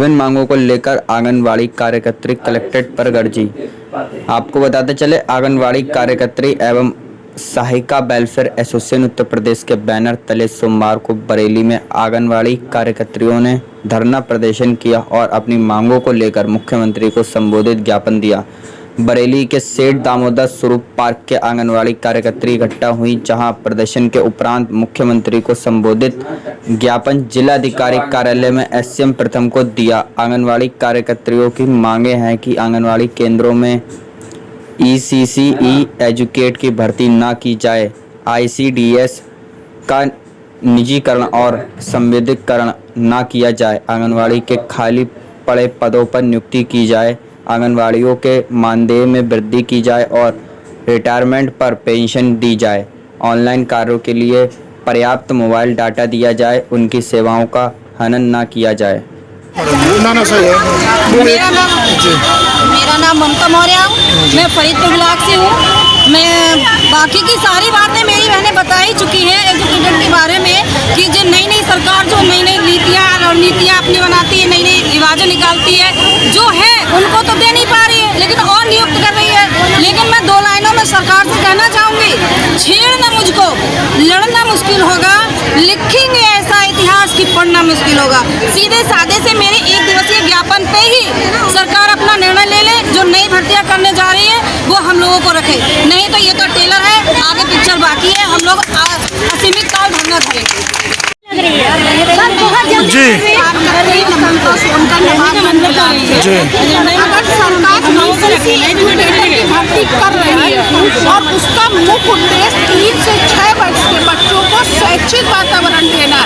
विभिन्न मांगों को लेकर आंगनवाड़ी कार्यकर्त्री कलेक्ट्रेट पर गरजी। आपको बताते चले, आंगनवाड़ी कार्यकर्त्री एवं सहायिका वेलफेयर एसोसिएशन उत्तर प्रदेश के बैनर तले सोमवार को बरेली में आंगनवाड़ी कार्यकर्त्रियों ने धरना प्रदर्शन किया और अपनी मांगों को लेकर मुख्यमंत्री को संबोधित ज्ञापन दिया। बरेली के सेठ दामोदर स्वरूप पार्क के आंगनवाड़ी कार्यकर्त्री इकट्ठा हुई, जहां प्रदर्शन के उपरांत मुख्यमंत्री को संबोधित ज्ञापन जिलाधिकारी कार्यालय में एसडीएम प्रथम को दिया। आंगनवाड़ी कार्यकर्त्रियों की मांगे हैं कि आंगनवाड़ी केंद्रों में ईसीसीई एजुकेट की भर्ती न की जाए, आईसीडीएस का निजीकरण और संविधिकरण न किया जाए, आंगनवाड़ी के खाली पड़े पदों पर नियुक्ति की जाए, आंगनवाड़ियों के मानदेय में वृद्धि की जाए और रिटायरमेंट पर पेंशन दी जाए, ऑनलाइन कार्यों के लिए पर्याप्त मोबाइल डाटा दिया जाए, उनकी सेवाओं का हनन न किया जाए। मेरा नाम ममता मौर्य, मैं फरीदपुर ब्लॉक से हूँ। मैं बाकी की सारी बातें मेरी बहनें बता ही चुकी हैं एजुकेटेड के बारे में कि जो नई सरकार जो नई नीतियाँ रणनीतियाँ अपनी बनाती है, नई रिवाजें निकालती है, जो है उनको तो दे नहीं पा रही है, लेकिन और नियुक्त कर रही है। लेकिन मैं दो लाइनों में सरकार से कहना चाहूँगी, छेड़ना मुझको, लड़ना मुश्किल होगा, लिखेंगे ऐसा इतिहास कि पढ़ना मुश्किल होगा। सीधे साधे से मेरे 1 दिवसीय ज्ञापन पे ही सरकार अपना निर्णय ले ले, जो नई भर्तियां करने जा रही है वो हम लोगों को रखे, नहीं तो ये तो टेलर है, आगे पिक्चर बाकी है। हम लोग असीमित काल धरना धरेंगे। जी अगर सरकार भर्ती कर रही है और उसका मुख्य उद्देश्य 3 से 6 वर्ष के बच्चों को शैक्षिक वातावरण देना,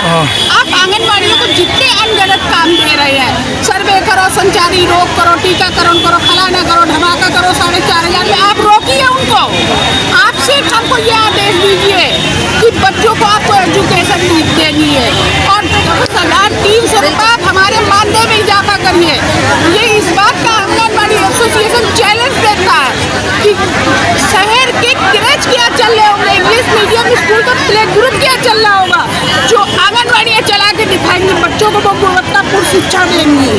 आप आंगनबाड़ियों को जितने अनगढ़ काम दे रहे हैं, सर्वे करो, संचारी रोग करो, टीकाकरण करो, फलाना करो, धमाका करो, 4,500 में आप रोकिए उनको। आप सिर्फ हमको ये आदेश दीजिए कि बच्चों को आपको एजुकेशन देनी है और 10,300 रुपये हमारे मानदेय में इजाफा करिए। ये इस बात का आंगनबाड़ी एसोसिएशन चैलेंज देता है कि शहर के क्रेच क्या चल रहे होंगे, इंग्लिश मीडियम स्कूल का प्ले ग्रुप क्या चल रहा होगा, जो आंगनबाड़ियाँ चला के दिखाएंगे, बच्चों को वो गुणवत्तापूर्ण शिक्षा देंगी।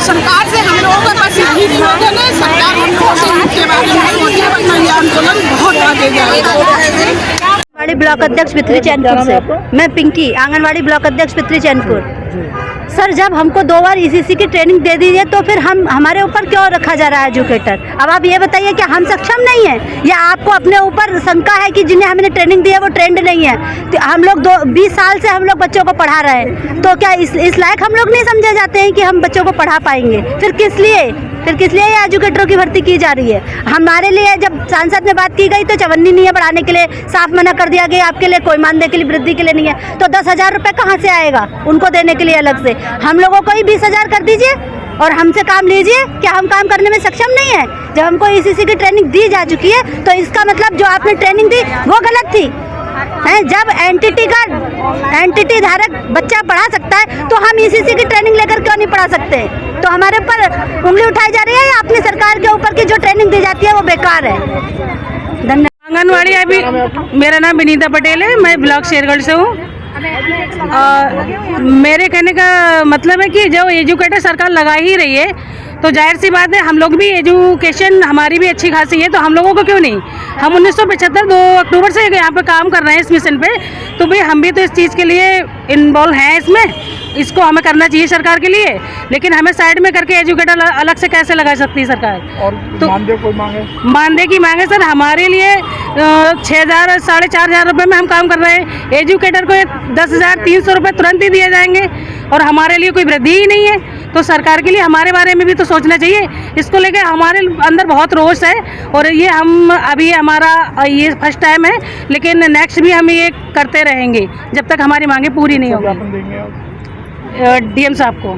सरकार से हम लोगों का बस यही निवेदन है, सरकार हम लोगों से इनके बारे में सोचे, वरना ये आंदोलन बहुत आगे जाएगा। आंगनवाड़ी ब्लॉक अध्यक्ष पितली चैनपुर से मैं पिंकी, आंगनवाड़ी ब्लॉक अध्यक्ष पितली चैनपुर। सर, जब हमको 2 बार ईसीसी की ट्रेनिंग दे दी है तो फिर हमारे ऊपर क्यों रखा जा रहा है एजुकेटर? अब आप ये बताइए कि हम सक्षम नहीं हैं या आपको अपने ऊपर शंका है कि जिन्हें हमने ट्रेनिंग दी है वो ट्रेंड नहीं है? तो हम लोग 20 साल से हम लोग बच्चों को पढ़ा रहे हैं, तो क्या इस लायक हम लोग नहीं समझे जाते हैं कि हम बच्चों को पढ़ा पाएंगे? फिर किस लिए ये एजुकेटरों की भर्ती की जा रही है? हमारे लिए जब सांसद में बात की गई तो 54 नहीं है बढ़ाने के लिए, साफ मना कर दिया गया, आपके लिए कोई मानदेय के लिए वृद्धि के लिए नहीं है, तो 10,000 रुपये कहाँ से आएगा उनको देने के लिए अलग से? हम लोगों को ही 20,000 कर दीजिए और हमसे काम लीजिए। क्या हम काम करने में सक्षम नहीं है? जब हमको ईसीसी की ट्रेनिंग दी जा चुकी है तो इसका मतलब जो आपने ट्रेनिंग दी वो गलत थी है। जब एंटिटी धारक बच्चा पढ़ा सकता है तो हम ईसीसी की ट्रेनिंग लेकर क्यों नहीं पढ़ा सकते? तो हमारे ऊपर उंगली उठाई जा रही है या अपनी सरकार के ऊपर की जो ट्रेनिंग दी जाती है वो बेकार है? धन्यवाद। आंगनवाड़ी अभी मेरा नाम विनीता पटेल है, मैं ब्लॉक शेरगढ़ से हूँ। मेरे कहने का मतलब है कि जो एजुकेटर सरकार लगा ही रही है तो जाहिर सी बात है हम लोग भी एजुकेशन हमारी भी अच्छी खासी है, तो हम लोगों को क्यों नहीं? हम 1975 2 अक्टूबर से यहाँ पे काम कर रहे हैं इस मिशन पे, तो भाई हम भी तो इस चीज़ के लिए इन्वॉल्व हैं इसमें, इसको हमें करना चाहिए सरकार के लिए। लेकिन हमें साइड में करके एजुकेटर अलग से कैसे लगा सकती है सरकार? और तो मानदेय की मांगे सर हमारे लिए 6,000 4,500 रुपये में हम काम कर रहे हैं, एजुकेटर को 10,300 रुपये तुरंत ही दिए जाएंगे और हमारे लिए कोई वृद्धि ही नहीं है। तो सरकार के लिए हमारे बारे में भी तो सोचना चाहिए। इसको लेके हमारे अंदर बहुत रोष है और ये हम अभी हमारा ये फर्स्ट टाइम है, लेकिन नेक्स्ट भी हम ये करते रहेंगे जब तक हमारी मांगे पूरी नहीं होगी। डीएम साहब को